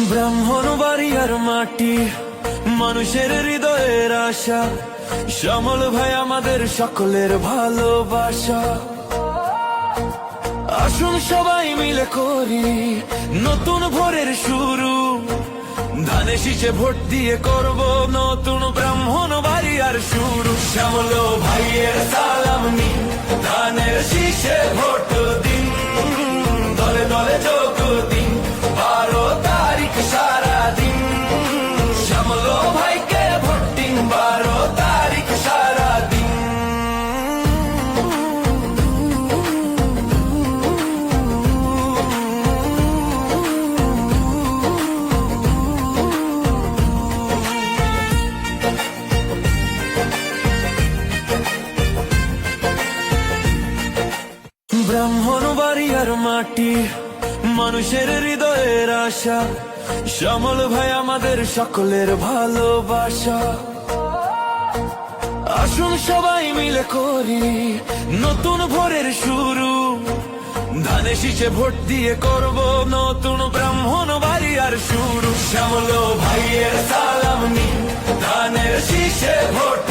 ব্রাহ্মণ বাড়িয়ার মাটি, মানুষের হৃদয়ের আশা। শ্যামল ভাই আমাদের সকলের ভালোবাসা। আসুন সবাই মিলে করি নতুন ভোরের শুরু। ধানে শীষে ভোট দিয়ে করব নতুন ব্রাহ্মণ বাড়িয়ার শুরু। শ্যামল ভাইয়ের সালাম নিন, ধানের শীষে ভোট দিন, দলে দলে যোগ দিন, 12 তারিখ সারা দিন। শ্যামল ভাইকে ভোট দিন, 12 তারিখ সারা দিন। ব্রাহ্মণ বাড়িয়ার মাটি, মানুষের হৃদয়ের আশা। শ্যামল ভাই আমাদের সকলের ভালোবাসা। আসুন সবাই মিলে করি নতুন ভোরের শুরু। ধানে শীষে ভোট দিয়ে করব নতুন ব্রাহ্মণ বাড়িয়ার শুরু। শ্যামল ভাইয়ের সালাম নিন, ধানের শীষে ভোট